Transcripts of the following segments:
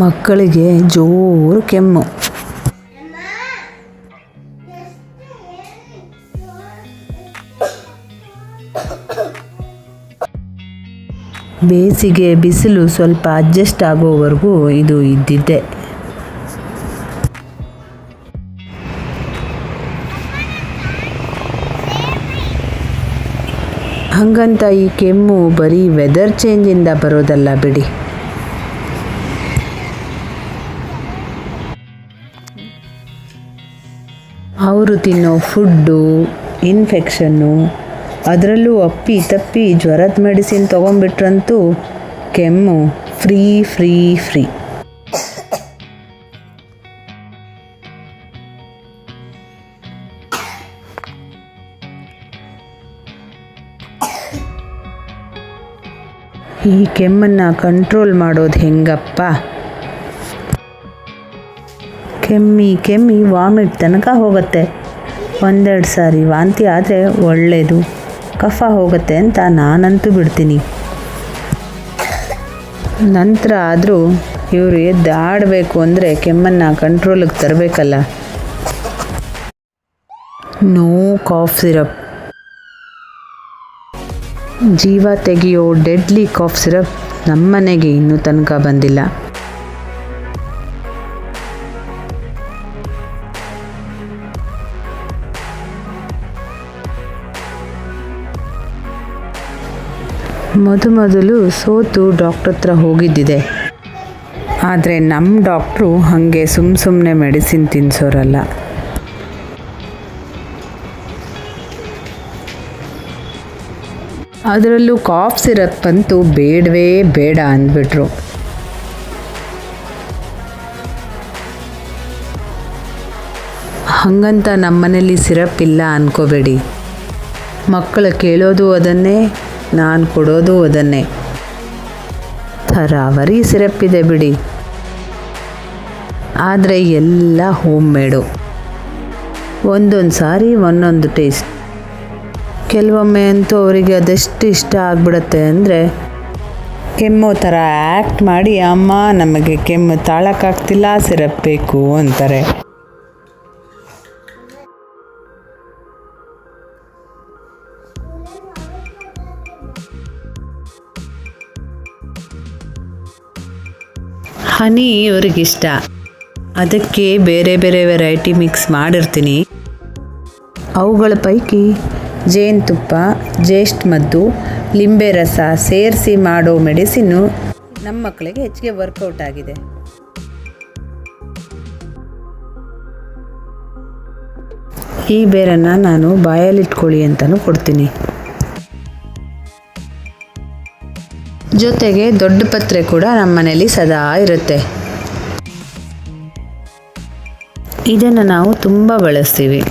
ಮಕ್ಕಳಿಗೆ ಜೋರು ಕೆಮ್ಮು. ಬೇಸಿಗೆ ಬಿಸಿಲು ಸ್ವಲ್ಪ ಅಡ್ಜಸ್ಟ್ ಆಗೋವರೆಗೂ ಇದು ಇದ್ದಿದ್ದೆ. ಹಾಗಂತ ಈ ಕೆಮ್ಮು ಬರೀ ವೆದರ್ ಚೇಂಜಿಂದ ಬರೋದಲ್ಲ ಬಿಡಿ. ಅವರು ತಿನ್ನೋ ಫುಡ್ಡು, ಇನ್ಫೆಕ್ಷನ್ನು, ಅದರಲ್ಲೂ ಅಪ್ಪಿ ತಪ್ಪಿ ಜ್ವರದ ಮೆಡಿಸಿನ್ ತೊಗೊಂಡ್ಬಿಟ್ರಂತೂ ಕೆಮ್ಮು ಫ್ರೀ ಫ್ರೀ ಫ್ರೀ. ಈ ಕೆಮ್ಮನ್ನು ಕಂಟ್ರೋಲ್ ಮಾಡೋದು ಹೆಂಗಪ್ಪ? ಕೆಮ್ಮಿ ವಾಮಿಟ್ ತನಕ ಹೋಗುತ್ತೆ. ಒಂದೆರಡು ಸಾರಿ ವಾಂತಿ ಆದರೆ ಒಳ್ಳೆಯದು, ಕಫ ಹೋಗುತ್ತೆ ಅಂತ ನಾನಂತೂ ಬಿಡ್ತೀನಿ. ನಂತರ ಆದರೂ ಇವರು ಎದ್ದು ಆಡಬೇಕು ಅಂದರೆ ಕೆಮ್ಮನ್ನು ಕಂಟ್ರೋಲಿಗೆ ತರಬೇಕಲ್ಲ. No cough syrup. ಜೀವ ತೆಗೆಯೋ ಡೆಡ್ಲಿ ಕಾಫ್ ಸಿರಪ್ ನಮ್ಮನೆಗೆ ಇನ್ನೂ ತನಕ ಬಂದಿಲ್ಲ. ಮೊದಲು ಸೋತು ಡಾಕ್ಟ್ರ್ ಹತ್ರ ಹೋಗಿದ್ದಿದೆ. ಆದರೆ ನಮ್ಮ ಡಾಕ್ಟ್ರು ಹಾಗೆ ಸುಮ್ಮನೆ ಮೆಡಿಸಿನ್ ತಿನ್ನಿಸೋರಲ್ಲ. ಅದರಲ್ಲೂ ಕಾಫ್ ಸಿರಪ್ ಅಂತೂ ಬೇಡವೇ ಬೇಡ ಅಂದ್ಬಿಟ್ರು. ಹಾಗಂತ ನಮ್ಮನೇಲಿ ಸಿರಪ್ ಇಲ್ಲ ಅನ್ಕೋಬೇಡಿ. ಮಕ್ಕಳು ಕೇಳೋದು ಅದನ್ನೇ, ನಾನು ಕೊಡೋದು ಅದನ್ನೇ. ಥರಾವರಿ ಸಿರಪ್ ಇದೆ ಬಿಡಿ, ಆದರೆ ಎಲ್ಲ ಹೋಮ್ ಮೇಡು. ಒಂದೊಂದು ಸಾರಿ ಒಂದೊಂದು ಟೇಸ್ಟ್. ಕೆಲವೊಮ್ಮೆ ಅಂತೂ ಅವರಿಗೆ ಅದೆಷ್ಟು ಇಷ್ಟ ಆಗಿಬಿಡುತ್ತೆ ಅಂದರೆ ಕೆಮ್ಮೋ ಥರ ಆ್ಯಕ್ಟ್ ಮಾಡಿ, ಅಮ್ಮ ನಮಗೆ ಕೆಮ್ಮು ತಾಳಕ್ಕಾಗ್ತಿಲ್ಲ, ಸಿರಪ್ ಬೇಕು ಅಂತಾರೆ. ಹನಿ ಇವ್ರಿಗಿಷ್ಟ, ಅದಕ್ಕೆ ಬೇರೆ ಬೇರೆ ವೆರೈಟಿ ಮಿಕ್ಸ್ ಮಾಡಿರ್ತೀನಿ. ಅವುಗಳ ಪೈಕಿ ಜೇನುತುಪ್ಪ, ಜೇಷ್ಟ್ ಮದ್ದು, ಲಿಂಬೆ ರಸ ಸೇರಿಸಿ ಮಾಡೋ ಮೆಡಿಸಿನ್ನು ನಮ್ಮ ಮಕ್ಕಳಿಗೆ ಹೆಚ್ಚಿಗೆ ವರ್ಕೌಟ್ ಆಗಿದೆ. ಈ ಬೇರನ್ನು ನಾನು ಬಾಯಲ್ಲಿಟ್ಕೊಳ್ಳಿ ಅಂತಲೂ ಕೊಡ್ತೀನಿ. ಜೊತೆಗೆ ದೊಡ್ಡ ಪತ್ರೆ ಕೂಡ ನಮ್ಮ ಮನೇಲಿ ಸದಾ ಇರುತ್ತೆ. ಇದನ್ನು ನಾವು ತುಂಬ ಬಳಸ್ತೀವಿ.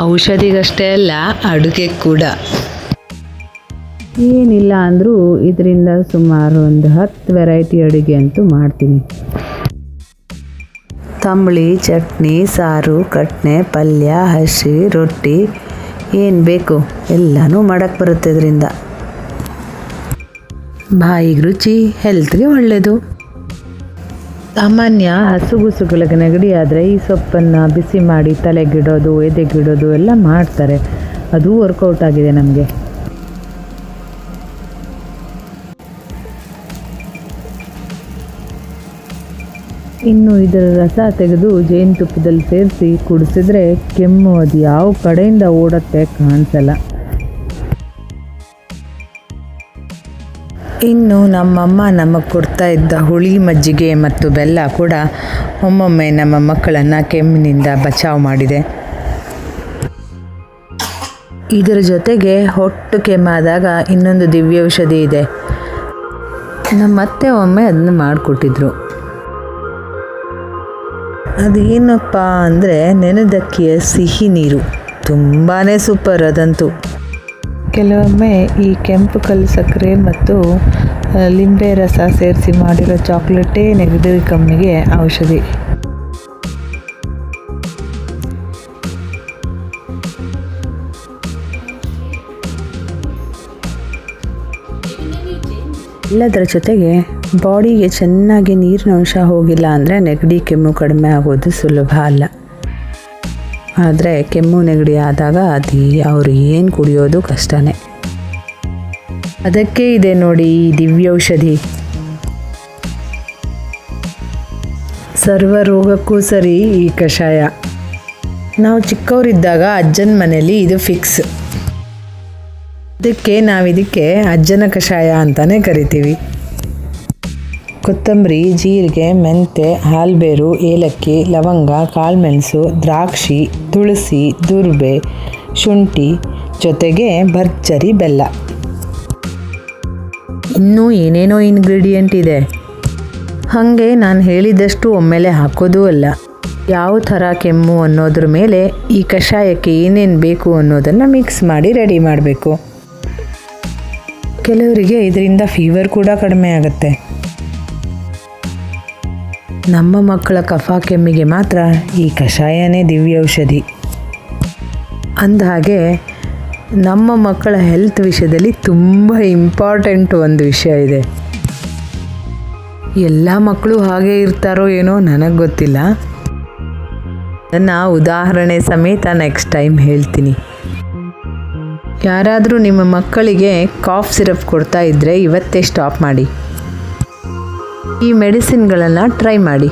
ಔಷಧಿಗಷ್ಟೇ ಅಲ್ಲ, ಅಡುಗೆ ಕೂಡ. ಏನಿಲ್ಲ ಅಂದರೂ ಇದರಿಂದ ಸುಮಾರು ಒಂದು 10 ವೆರೈಟಿ ಅಡುಗೆ ಅಂತೂ ಮಾಡ್ತೀನಿ. ತಂಬಳಿ, ಚಟ್ನಿ, ಸಾರು, ಕಟ್ನೆ, ಪಲ್ಯ, ಹಸಿ, ರೊಟ್ಟಿ, ಏನು ಬೇಕು ಎಲ್ಲನೂ ಮಾಡೋಕ್ಕೆ ಬರುತ್ತೆ ಇದರಿಂದ. ಬಾಯಿಗೆ ರುಚಿ, ಹೆಲ್ತ್ಗೆ ಒಳ್ಳೆಯದು. ಸಾಮಾನ್ಯ ಹಸುಗುಸುಗಳಿಗೆ ನೆಗಡಿ ಆದರೆ ಈ ಸೊಪ್ಪನ್ನು ಬಿಸಿ ಮಾಡಿ ತಲೆಗಿಡೋದು, ಎದೆಗಿಡೋದು ಎಲ್ಲ ಮಾಡ್ತಾರೆ. ಅದು ವರ್ಕೌಟ್ ಆಗಿದೆ ನಮಗೆ. ಇನ್ನು ಇದರ ರಸ ತೆಗೆದು ಜೇನುತುಪ್ಪದಲ್ಲಿ ಸೇರಿಸಿ ಕುಡಿಸಿದ್ರೆ ಕೆಮ್ಮು ಅದು ಯಾವ ಕಡೆಯಿಂದ ಓಡತ್ತೆ ಕಾಣಿಸಲ್ಲ. ಇನ್ನು ನಮ್ಮಮ್ಮ ನಮಗೆ ಕೊಡ್ತಾ ಇದ್ದ ಹುಳಿ ಮಜ್ಜಿಗೆ ಮತ್ತು ಬೆಲ್ಲ ಕೂಡ ಒಮ್ಮೊಮ್ಮೆ ನಮ್ಮ ಮಕ್ಕಳನ್ನು ಕೆಮ್ಮಿನಿಂದ ಬಚಾವ್ ಮಾಡಿದೆ. ಇದರ ಜೊತೆಗೆ ಹೊಟ್ಟು ಕೆಮ್ಮಾದಾಗ ಇನ್ನೊಂದು ದಿವ್ಯ ಔಷಧಿ ಇದೆ. ನಮ್ಮತ್ತೆ ಒಮ್ಮೆ ಅದನ್ನು ಮಾಡಿಕೊಟ್ಟಿದ್ರು. ಅದೇನಪ್ಪ ಅಂದರೆ ನೆನೆದಕ್ಕಿಯ ಸಿಹಿ ನೀರು. ತುಂಬಾ ಸೂಪರ್ ಅದಂತೂ. ಕೆಲವೊಮ್ಮೆ ಈ ಕೆಂಪು ಕಲ್ಲು ಸಕ್ಕರೆ ಮತ್ತು ಲಿಂಬೆ ರಸ ಸೇರಿಸಿ ಮಾಡಿರೋ ಚಾಕ್ಲೇಟೇ ನೆಗಡಿ ಕಮ್ಮಿಗೆ ಔಷಧಿ. ಎಲ್ಲದರ ಜೊತೆಗೆ ಬಾಡಿಗೆ ಚೆನ್ನಾಗಿ ನೀರಿನ ಅಂಶ ಹೋಗಿಲ್ಲ ಅಂದರೆ ನೆಗಡಿ ಕೆಮ್ಮು ಕಡಿಮೆ ಆಗೋದು ಸುಲಭ ಅಲ್ಲ. ಆದರೆ ಕೆಮ್ಮು ನೆಗಡಿ ಆದಾಗ ಅವ್ರು ಏನು ಕುಡಿಯೋದು ಕಷ್ಟನೇ. ಅದಕ್ಕೆ ಇದೆ ನೋಡಿ ಈ ದಿವ್ಯೌಷಧಿ. ಸರ್ವ ರೋಗಕ್ಕೂ ಸರಿ ಈ ಕಷಾಯ. ನಾವು ಚಿಕ್ಕವರಿದ್ದಾಗ ಅಜ್ಜನ ಮನೇಲಿ ಇದು ಫಿಕ್ಸ್. ಅದಕ್ಕೆ ನಾವಿದಕ್ಕೆ ಅಜ್ಜನ ಕಷಾಯ ಅಂತಲೇ ಕರಿತೀವಿ. ಕೊತ್ತಂಬರಿ, ಜೀರಿಗೆ, ಮೆಂತೆ, ಹಾಲ್ಬೇರು, ಏಲಕ್ಕಿ, ಲವಂಗ, ಕಾಳುಮೆಣಸು, ದ್ರಾಕ್ಷಿ, ತುಳಸಿ, ದುರ್ಬೆ, ಶುಂಠಿ, ಜೊತೆಗೆ ಭರ್ಜರಿ ಬೆಲ್ಲ. ಇನ್ನೂ ಏನೇನೋ ಇಂಗ್ರೀಡಿಯೆಂಟ್ ಇದೆ. ಹಾಗೆ ನಾನು ಹೇಳಿದಷ್ಟು ಒಮ್ಮೆಲೆ ಹಾಕೋದೂ ಅಲ್ಲ. ಯಾವ ಥರ ಕೆಮ್ಮು ಅನ್ನೋದ್ರ ಮೇಲೆ ಈ ಕಷಾಯಕ್ಕೆ ಏನೇನು ಬೇಕು ಅನ್ನೋದನ್ನು ಮಿಕ್ಸ್ ಮಾಡಿ ರೆಡಿ ಮಾಡಬೇಕು. ಕೆಲವರಿಗೆ ಇದರಿಂದ ಫೀವರ್ ಕೂಡ ಕಡಿಮೆ ಆಗುತ್ತೆ. ನಮ್ಮ ಮಕ್ಕಳ ಕಫ ಕೆಮ್ಮಿಗೆ ಮಾತ್ರ ಈ ಕಷಾಯನೇ ದಿವ್ಯೌಷಧಿ. ಅಂದಹಾಗೆ ನಮ್ಮ ಮಕ್ಕಳ ಹೆಲ್ತ್ ವಿಷಯದಲ್ಲಿ ತುಂಬ ಇಂಪಾರ್ಟೆಂಟ್ ಒಂದು ವಿಷಯ ಇದೆ. ಎಲ್ಲ ಮಕ್ಕಳು ಹಾಗೆ ಇರ್ತಾರೋ ಏನೋ ನನಗೆ ಗೊತ್ತಿಲ್ಲ. ಅದನ್ನು ಉದಾಹರಣೆ ಸಮೇತ ನೆಕ್ಸ್ಟ್ ಟೈಮ್ ಹೇಳ್ತೀನಿ. ಯಾರಾದರೂ ನಿಮ್ಮ ಮಕ್ಕಳಿಗೆ ಕಾಫ್ ಸಿರಪ್ ಕೊಡ್ತಾ ಇದ್ದರೆ ಇವತ್ತೇ ಸ್ಟಾಪ್ ಮಾಡಿ. ಈ ಮೆಡಿಸಿನ್ಗಳನ್ನು ಟ್ರೈ ಮಾಡಿ.